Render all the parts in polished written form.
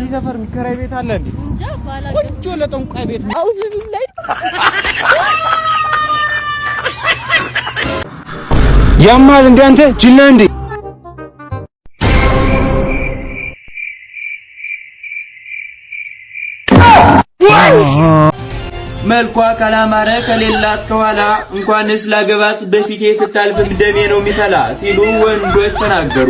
እዚህ ሰፈር የሚከራይ ቤት አለ እንዴ? እንጃ ባላቀ ቁጭ ለጠንቋይ ቤት አውዝ ቢላይ ያማል እንዴ አንተ ጅል ነህ እንዴ? መልኳ ካላማረ ከሌላት ከኋላ እንኳንስ ላገባት በፊቴ ስታልፍም ደሜ ነው የሚፈላ ሲሉ ወንዶች ተናገሩ።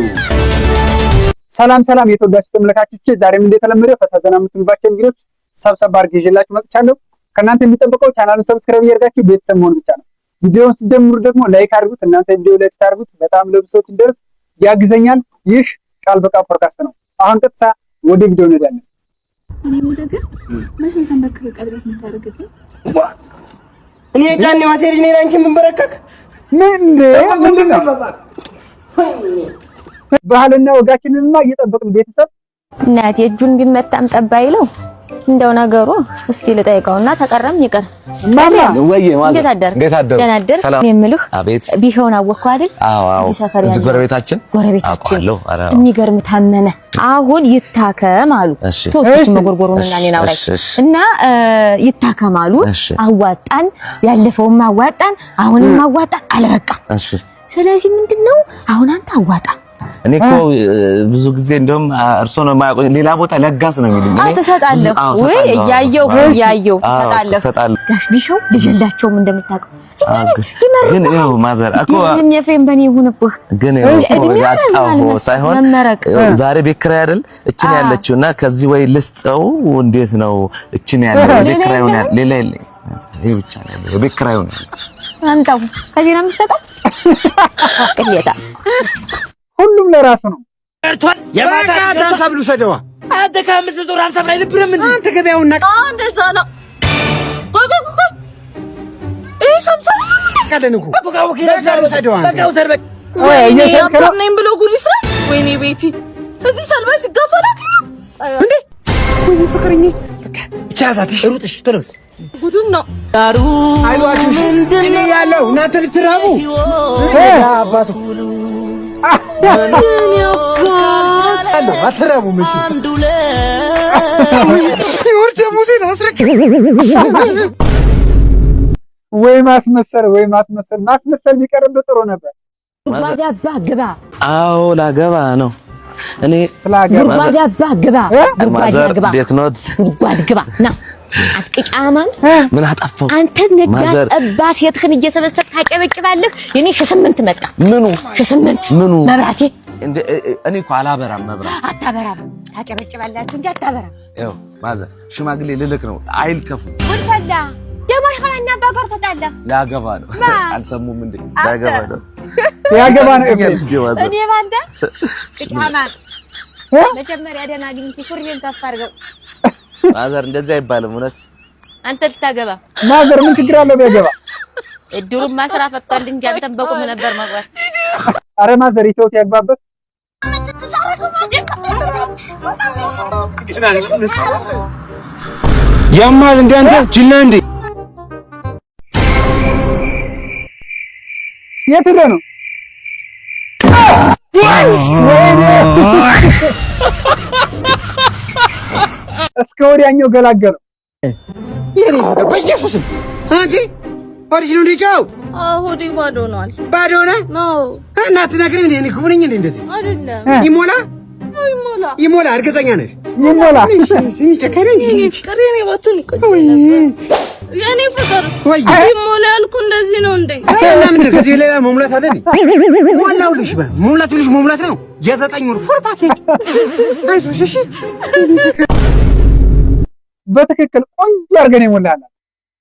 ሰላም የተወዳችሁ ተመልካቾች ዛሬም እንደተለመደው ፈታዘና የምትሉባቸው ቪዲዮዎች ሰብሰብ አድርጌ ይዤላችሁ መጥቻለሁ። ከእናንተ የሚጠበቀው ቻናሉን ሰብስክራይብ እያደረጋችሁ ቤተሰብ መሆን ብቻ ነው። ቪዲዮውን ስትጀምሩ ደግሞ ላይክ አድርጉት። እናንተ ቪዲዮ ላይክ ታርጉት በጣም ለብዙ ሰዎች እንዲደርስ ያግዘኛል። ይህ ቃል በቃል ፖድካስት ነው። አሁን ቀጥታ ወደ ቪዲዮ እንሄዳለን። እኔ ምደገር መቼም ተንበርከክ ቀብረት የምታደርገኝ እኔ ጫኔ ማሴሪጅ ነኝ አንቺ ምን በረከክ ምንድነው ባህልና ወጋችንንማ እየጠበቅን ቤተሰብ እናቴ እጁን ቢመታም ጠባይለው እንደው ነገሩ እስቲ ልጠይቀውና ተቀረም ይቀር ማማ ወይ ማዘር እንዴት አደረ ሰላም የምልህ አቤት ቢሆን አወቅኩ አይደል? አዎ እዚህ ሰፈር እዚህ ጎረቤታችን አውቃለሁ። የሚገርም ታመመ አሁን ይታከም አሉ። ቶስት መጎርጎሩንና እኔን አውራይ እና ይታከም አሉ። አዋጣን ያለፈውም አዋጣን አሁንም አዋጣን አለበቃ። ስለዚህ ምንድነው አሁን አንተ አዋጣ እኔ እኮ ብዙ ጊዜ እንደውም እርሶ ነው የማያውቁኝ ሌላ ቦታ ለጋስ ነው የሚሉኝ። እኔ ተሰጣለሁ ወይ ያየው ተሰጣለሁ። ጋሽ ቢሾው ልጅላቸውም እንደምታውቀው ግን ይኸው ማዘር እኮ የፍሬም በኔ ይሁንብህ ግን ያጣው ሳይሆን ዛሬ ቤት ኪራይ አይደል እችን ያለችውና ከዚህ ወይ ልስጠው እንዴት ነው እችን ያለው ቤት ኪራይ ነው ሌላ የለኝ ይሄ ብቻ ነው ቤት ኪራይ ነው አንተው ከዚህ ነው የምትሰጠው ቅሌታ ሁሉም ለራሱ ነው። የማታ ዳንሳ ብሉ ሰደዋ አንተ ከአምስት ብር 50 ብር አይልብርም እንዴ? አንተ ገበያውና እንደዛ ነው። እሺ ሰምሰ ካደንኩ በቃው ከሌላ ሰደዋ በቃው ሰርበቅ ወይኔ ያከነኝ ብሎ ጉድ ይስራ። ወይኔ ቤቲ እዚህ ሰልባይ ሲጋፋላክ እንዴ ወይኔ ፍቅርኝ በቃ ቻዛትሽ ሩጥሽ ተረስ ጉዱን ነው ዳሩ አይዋችሁ እኔ ያለው እናንተ ልትራቡ አባቱ አትራቡ ምሽ ይወርደ ሙሴን አስረክ ወይ ማስመሰል ቢቀርብ ጥሩ ነበር። ጉርጓዳ ግባ። አዎ ላገባ ነው እኔ ጉርጓዳ ግባ። ማዘር እንዴት ነው ጉርጓድ ግባ ና አጥቂቃማን ምን አጣፈው አንተ ነጋ ጠባ ሴትህን እየሰበሰብክ ታጨበጭባለህ። የኔ ሸስምንት መጣ ምኑ ሸስምንት ምኑ መብራቴ እኔ እኮ አላበራም መብራት አታበራም ታጨበጭባላችሁ እንጂ አታበራም። ይኸው ማዘር ሽማግሌ ልልክ ነው አይልከፉ ወልፈላ ደሞሽ ከማና ባገር ተጣላ ያገባ ነው አልሰሙም እንዴ ያገባ ነው እኔ ባንተ ቅጫማን መጀመሪያ ደና ግኝ ሲፉርቤን ተፋርገው ማዘር እንደዚህ አይባልም። እውነት አንተ ልታገባ ማዘር ምን ችግር አለው ቢያገባ? እድሩን ማስራ ፈቷል እንጂ አንተም በቁም ነበር መግባት። አረ ማዘር ይተውት ያግባበት። ያማል እንዴ አንተ ጅል ነህ እንዴ? የት ሄደ ነው? እስከ ወዲያኛው ገላገለው። የኔ ፈቀ በኢየሱስ አንቺ ወዲህ ነው ልጅው? ሆዴ ባዶ ነው። ባዶ ነው? ነው እናት ነግረኝ እንዴ? እኔ ክፉ ነኝ እንዴ? እንደዚህ አይደለም። ይሞላ እርግጠኛ ነሽ? ይሞላ እሺ ቸከረኝ ቅሬኔ ወጥን የኔ ፍቅር ይሞላ ያልኩ እንደዚህ ነው እንዴ? እና ምን ከዚህ ሌላ መሙላት አለ እንዴ? ዋናው ልጅ መሙላት ነው። የ9 ወር ፉል ፓኬጅ አይዞሽ እሺ። በትክክል ቆንጆ አድርገን ይሞላል።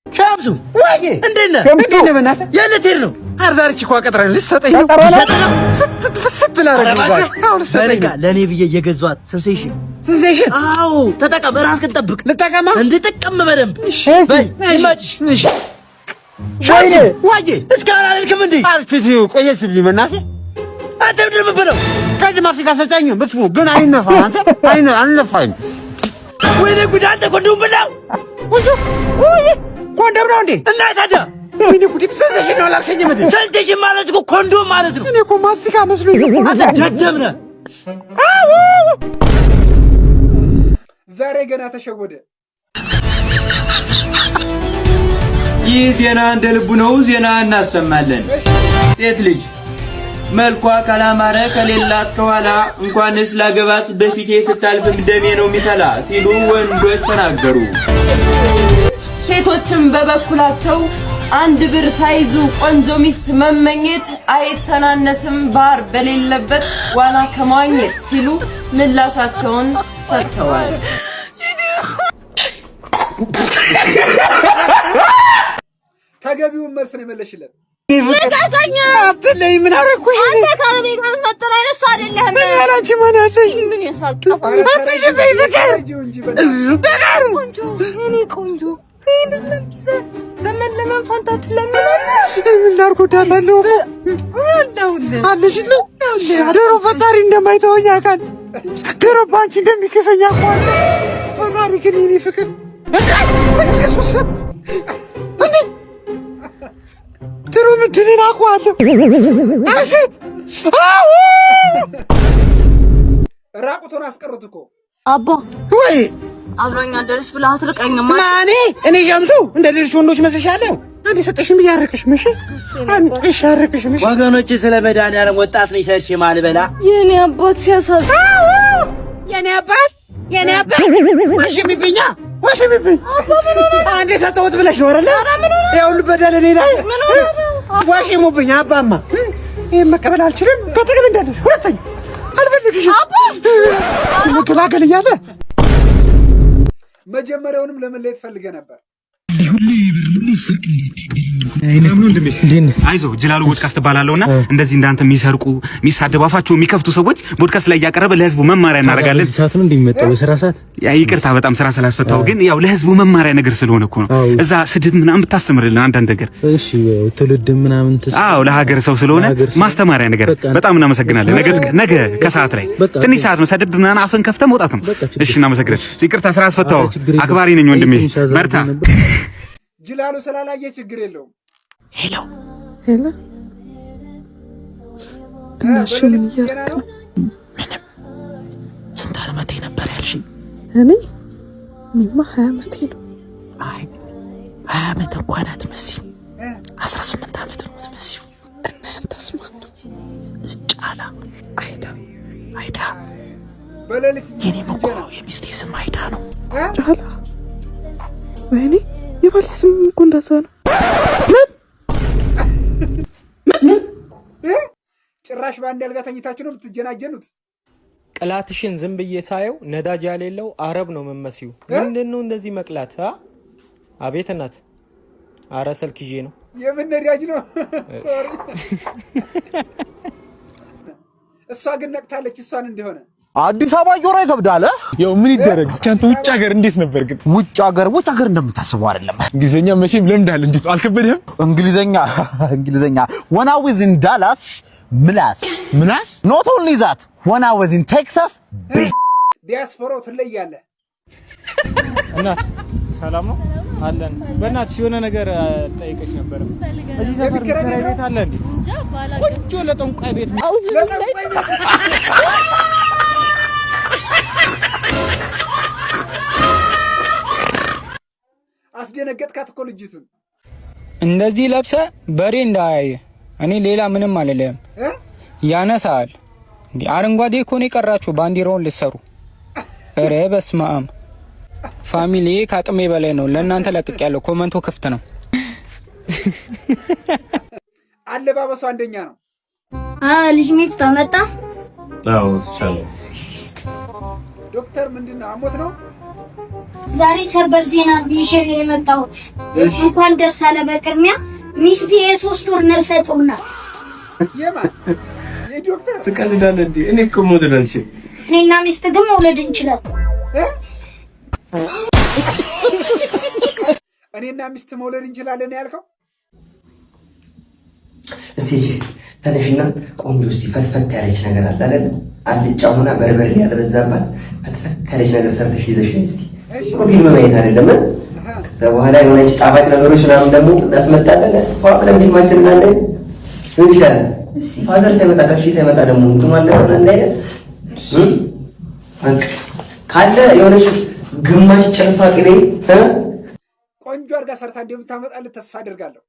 ሻምሱ ወይ እንዴት ነህ በእናትህ የለቴር ነው አርዛርቺ እኮ ቀጥረን ልትሰጠኝ ነው ስትፈስት ላረጋጋኝ አው ልትሰጠኝ ለኔ ብዬ የገዟት ሴንሴሽን አው ተጠቀም ራስህን ጠብቅ ልጠቀማ እንድጠቀም በደንብ እሺ በይ ይመጭሽ እሺ ሻይኔ ወይ እስካሁን አልልክም እንዴ አልፊት ቆየት ብሊ በእናትህ አንተ ምንድን ነው የምትበለው ከዚህ ማፍሲካ ሰጠኝ ብትፉ ግን አይነፋ አንተ አልነፋም ወይ ጉድ አንተ ኮንዶም ብላው ወይ ኮንዶም ነው እንዴ? እና ታዲያ ምን ጉድ ቢሰዘሽ ነው አላልከኝም እንዴ? ሰልተሽ ማለት እኮ ኮንዶም ማለት ነው። እኔ እኮ ማስቲካ መስሎኝ ነው። አንተ ደደብ ነህ። ዛሬ ገና ተሸወደ። ይህ ዜና እንደ ልቡ ነው። ዜና እናሰማለን። ሴት ልጅ መልኳ ካላማረ ከሌላት ከኋላ እንኳንስ ላገባት በፊቴ ስታልፍም ደሜ ነው የሚፈላ ሲሉ ወንዶች ተናገሩ። ሴቶችም በበኩላቸው አንድ ብር ሳይዙ ቆንጆ ሚስት መመኘት አይተናነስም ባር በሌለበት ዋና ከመዋኘት ሲሉ ምላሻቸውን ሰጥተዋል። ተገቢውን መልስ ነው የመለሽለት። ይፈታኛ አትለይ ምን አረኩሽ? አንተ ካለኔ ጋር መጥተህ አይነሳ አይደለም። ምን ያላንቺ ማን አለኝ? ምን ያሳቀፈ አትሽበይ ፍቅር ፍቅር ቆንጆ እኔ ቆንጆ ይሄንን ጊዜ ለምን ፋንታት ለምናለሽ? ምን ላርጎዳለሁ አለሽ ነው ዶሮ ፈጣሪ እንደማይተወኝ አውቃል። ዶሮ ባንቺ እንደሚከሰኝ አውቃል። ፈጣሪ ግን የኔ ፍቅር ኢየሱስ እንዴ ድሮ ምንድን አውቀዋለሁ። አሸት አዎ ራቁቱን አስቀሩት እኮ አባ ወይ አብሮኛ ደርሽ ብላ አትርቀኝማ። ማኔ እኔ ጀምሱ እንደ ሌሎች ወንዶች መስሻለሁ። አንዴ ሰጠሽም ብያረከሽ ምሽ አንዴ ሻረከሽ ምሽ ወገኖች ስለ መድኃኒዓለም ወጣት ነኝ ሰርቼ ማልበላ የኔ አባት ሲያሳዝን የኔ አባት ዋሽሚብኛ ዋሽሚብኝ አንዴ ሰጠሁት ብለሽ ነው አይደል? ያው ልበደል እኔ ላይ ዋሽሙብኝ። አባማ ይሄን መቀበል አልችልም። ከጥቅም እንዳለሽ ሁለተኛ አልፈልግሽም። አባ መገላገል እያለ መጀመሪያውንም ለመለየት ፈልገ ነበር። አይዞ ጅላሉ ፖድካስት ባላለውና እንደዚህ እንዳንተ የሚሰርቁ የሚሳደቡ አፋቸው የሚከፍቱ ሰዎች ፖድካስት ላይ ያቀረበ ለህዝቡ መማሪያ እናደርጋለን። ሰዓት ነው እንደሚመጣው በስራ ሰዓት ይቅርታ በጣም ስራ ስላስፈታው ግን ያው ለህዝቡ መማሪያ ነገር ስለሆነ እኮ ነው። እዛ ስድብ ምናምን ብታስተምርልን አንዳንድ ነገር እሺ ትውልድ ምናምን ለሀገር ሰው ስለሆነ ማስተማሪያ ነገር በጣም እናመሰግናለን። ነገ ከሰዓት ላይ ትንሽ ሰዓት ነው ሰድብ ምናምን አፍን ከፍተ መውጣት ነው። እሺ እናመሰግናለን። ይቅርታ ስራ አስፈታው። አክባሪ ነኝ ወንድሜ በርታ። ጅላሉ ስላላየ ችግር የለውም። ሄሎ በሌሊት ገና ነው። ስንት ዓመቴ ነበር ያልሽ? እኔማ 20 ዓመቴ ነው። አይ 20 ዓመት እንኳን አትመስይም። 18 ዓመት ነው የምትመስይው። እና ያንተስ ማን ነው? ጫላ አይዳ በሌሊት የኔ እኮ የሚስቴ ስም አይዳ ነው። ጫላ ወይኔ የባሌ ስም እኮ እንደዛ ነው። ጭራሽ በአንድ አልጋ ተኝታችሁ ነው የምትጀናጀኑት? ቅላትሽን ዝም ብዬ ሳየው ነዳጅ ያሌለው አረብ ነው መመሲው። ምንድነው እንደዚህ መቅላት? አቤት እናት። አረ ስልክ ይዤ ነው። የምን ነዳጅ ነው? ሶሪ። እሷ ግን ነቅታለች እሷን እንደሆነ አዲስ አበባ ጆሮ ይከብዳል። ያው ምን ይደረግ እስኪ አንተ ውጭ ሀገር እንዴት ነበር ግን? ውጭ ሀገር እንደምታስበው አይደለም። እንግሊዘኛ መቼም ለምዳል። እንዴት አልከበደህም? እንግሊዘኛ when I was in Dallas ምላስ not only that when I was in Texas ዲያስፖራው ትለያለ። እናት ሰላም ነው አለን። በእናትሽ የሆነ ነገር ጠይቀሽ ነበር። እዚህ ሰፈር ቤት አለ እንዴ? ቆንጆ ለጠንቋይ ቤት አስደነገጥካት እኮ ልጅቱን። እንደዚህ ለብሰ በሬ እንዳያየ እኔ ሌላ ምንም አልልህም። ያነሳል እንዴ? አረንጓዴ እኮ ነው የቀራችሁ ባንዲራውን ልትሰሩ። ኧረ በስመ አብ ፋሚሊ ከአቅሜ በላይ ነው። ለእናንተ ለቅቅ ያለው ኮመንቶ ክፍት ነው። አለባበሱ አንደኛ ነው። ልጅ ሚፍታ መጣ። አዎ ተቻለ። ዶክተር ምንድነው አሞት ነው? ዛሬ ሰበር ዜና ይዤ ነው የመጣሁት። እንኳን ደስ አለ። በቅድሚያ ሚስቴ የ3 ወር ነፍሰ ጡር ናት። የማን የዶክተር? ትቀልዳለህ እንዴ? እኔ እኮ መውለድ አልችልም። እኔና ሚስት ግን መውለድ እንችላለን። እኔና ሚስት መውለድ እንችላለን ያልከው? እስቲ ተነሽና ቆንጆ እስቲ ፈትፈት ያለች ነገር አለ አይደል? አልጫውና በርበሬ ያልበዛባት ፈትፈት ያለች ነገር ሰርተሽ ይዘሽ ነይ እስቲ። ፊልም ማየት አይደለም። ከዛ በኋላ የሆነች ጣፋጭ ነገሮች ምናምን ደግሞ እናስመጣለን። ፏብለን ፊልማችን እናለን እንችላለን። ፋዘር ሳይመጣ ጋሽ ሳይመጣ ደግሞ እንትም አለ እና እንዳይደል ካለ የሆነች ግማሽ ጨልፋ ቅቤ ቆንጆ አድርጋ ሰርታ እንደምታመጣልህ ተስፋ አደርጋለሁ።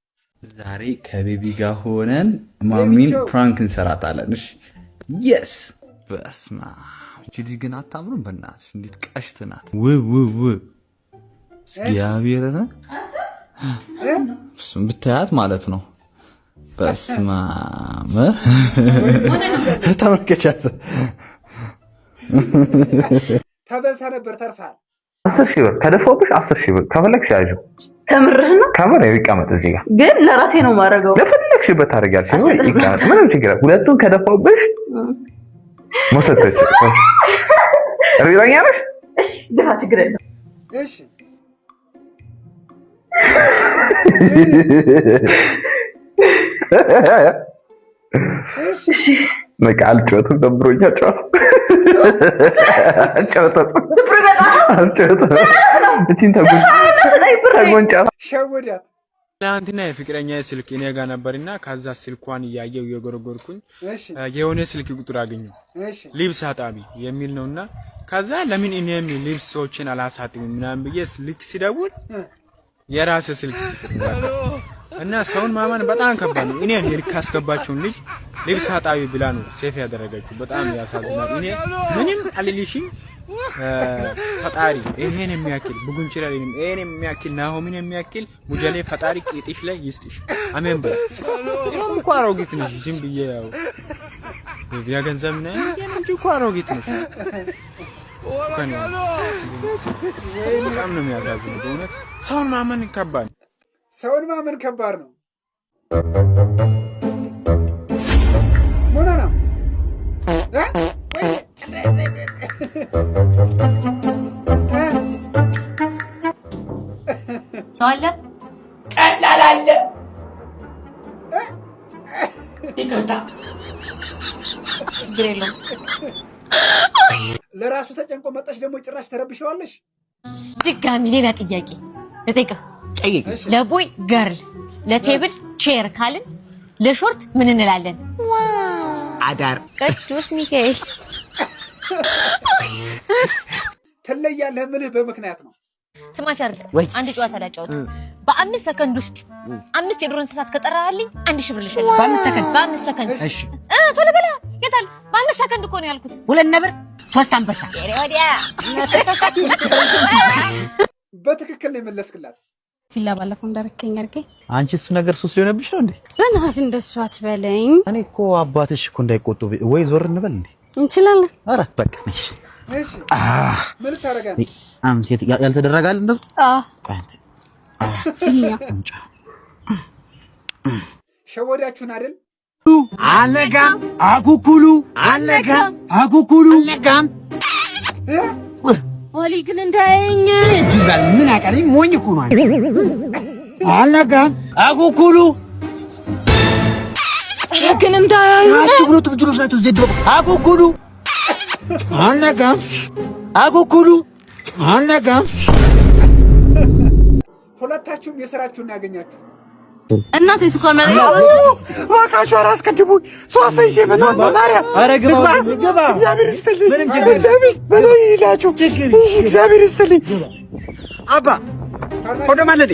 ዛሬ ከቤቢ ጋር ሆነን ማሚን ፕራንክ እንሰራታለን። እሺ የስ በስማ እቺ ግን አታምሩም። በእናትሽ እንዴት ቀሽት ናት። ውው እግዚአብሔርን እሱም ብታያት ማለት ነው። በስማ ተመልከቻት። ተበልታ ነበር ተርፋል። 10,000 ብር ከደፋሁብሽ 10,000 ብር ከፈለግሽ ያዥው። ከምርህ ነው? ካሜራ ይቀመጥ እዚህ ጋር ግን ለራሴ ነው ማረጋው። ለፈለግሽበት ታደርጊያለሽ። ይቀመጥ፣ ምንም ችግር የለም። ሁለቱን ከደፋሁብሽ መሰተሽ እርግጠኛ ነሽ? እሺ ድፋ፣ ችግር የለም። እሺ እሺ በቃ አልጨወትም፣ ደብሮኛል። ሸወዳት። ትናንትና የፍቅረኛ ስልክ እኔ ጋር ነበርና ከዛ ስልኳን እያየው እየጎረጎርኩኝ የሆነ ስልክ ቁጥር አገኘሁ። ልብስ አጣቢ የሚል ነውና ከዛ ለምን እኔም ልብሶችን አላሳጥም ምናምን ብዬ ስልክ ሲደውል የራስ ስልክ እና ሰውን ማመን በጣም ከባድ ነው። እኔ ልክ አስገባችሁን ልጅ ልብስ አጣቢ ብላ ነው ሴፍ ያደረገችው። በጣም ያሳዝናል። እኔ ምንም አልልሽም። ፈጣሪ ይሄን የሚያክል ቡጉንችላ ይሄን የሚያክል ናሆምን የሚያክል ሙጀሌ ፈጣሪ ቂጥሽ ላይ ይስጥሽ። አሜን በል። ይሄም እኮ አሮጊት ነሽ። ዝም ብዬ ያው ገንዘብ ነኝ እንጂ እኮ አሮጊት ነሽ። በጣም ነው የሚያሳዝነው በእውነት። ሰውን ማመን ከባድ ነው። ሰውን ማመን ከባድ ነው። ሞና ነው ሰው አለ ቀላል አለ። ይቅርታ ችግር የለውም። ለራሱ ተጨንቆ መጣሽ ደግሞ ጭራሽ ተረብሸዋለሽ። ድጋሚ ሌላ ጥያቄ ልጠይቅህ። ለቦይ ገርል ለቴብል ቼር ካልን ለሾርት ምን እንላለን? አዳር ቅዱስ ሚካኤል። ትለያለህ የምልህ በምክንያት ነው። ስማች አይደል አንድ ጨዋታ ላጫውት። በ5 ሰከንድ ውስጥ 5 የዱር እንስሳት ከጠራህልኝ 1000 ብር ልሻለሁ። በ5 ሰከንድ እሺ ቶሎ በላ። የታል? በ5 ሰከንድ እኮ ነው ያልኩት። 2 ነብር 3 አንበሳ። ወዲያ በትክክል ነው የመለስክላት። ፊላ ባለፈው እንዳረከኝ አርገኝ። አንቺ እሱ ነገር ሱስ ሊሆንብሽ ነው እንዴ? በእናትህ እንደሱ አትበለኝ። እኔ እኮ አባትሽ እኮ እንዳይቆጡ ወይ ዞር እንበል እንዴ? እንችላለን። ኧረ በቃ ነሽ። እሺ ምን ታረጋለህ? አንተ ያልተደረጋል እንደው ሸወዳችሁን አይደል? አለጋም አኩኩሉ አለጋም አኩኩሉ አለጋም ወሊ ግን እንዳያየኝ ይጅጋል። ምን አቀለኝ? ሞኝ እኮ ነው አንተ። አለጋም አኩኩሉ ግን እንዳያየኝ አትብሎት ብጅሮች ናቸው። ዘድሮ አኩኩሉ አለጋም አኩኩሉ አለጋም። ሁለታችሁም የሥራችሁን ያገኛችሁት። እናቴ ስኳር ማለት ዋካቹ አራስ ከድቡ 3000 በጣም ማሪያ። አረ ግባ ግባ። እግዚአብሔር ይስጥልኝ። ምንም ችግር የለም። በለው ይላችሁ። እግዚአብሔር ይስጥልኝ። አባ ወደ ማለዴ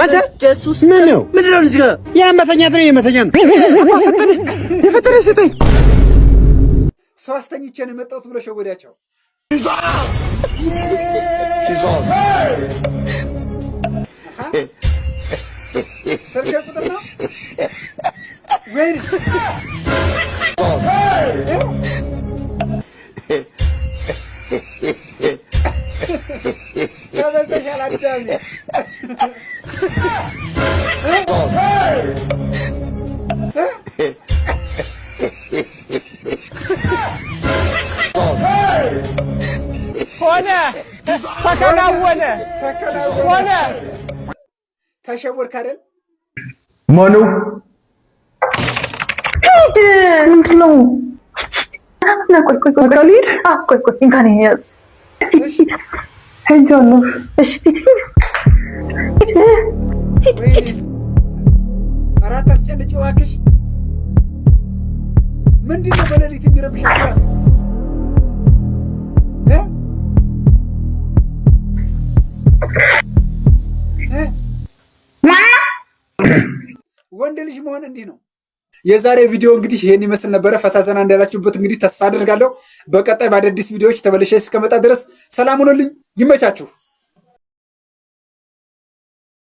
አንተ ኢየሱስ ምን ነው እዚህ ጋር ያመተኛት ነው የመተኛት ነው። የፈጠረ ስጠኝ። ሰው አስተኝቼ ነው የመጣሁት ብሎ ሸወዳቸው። ስልክ ቁጥር ነው ወይ? ተበልተሻል አዳሚ። ሆነ ተከናወነ ሆነ። ተሸወድክ አይደል? ማኑ ምንድን ነው? ቆይ እንኳን ያዝ ሄጃለሁ። እሺ ሂድ። አራት አስጨንቂ እባክሽ። ምንድን ነው በሌሊት የሚረብሻችሁ? ልጅ መሆን እንዲህ ነው። የዛሬ ቪዲዮ እንግዲህ ይሄን ይመስል ነበረ። ፈታ ዘና እንዳላችሁበት እንግዲህ ተስፋ አደርጋለሁ። በቀጣይ በአዳዲስ ቪዲዮዎች ተመልሼ እስከመጣ ድረስ ሰላም ሁኑልኝ። ይመቻችሁ።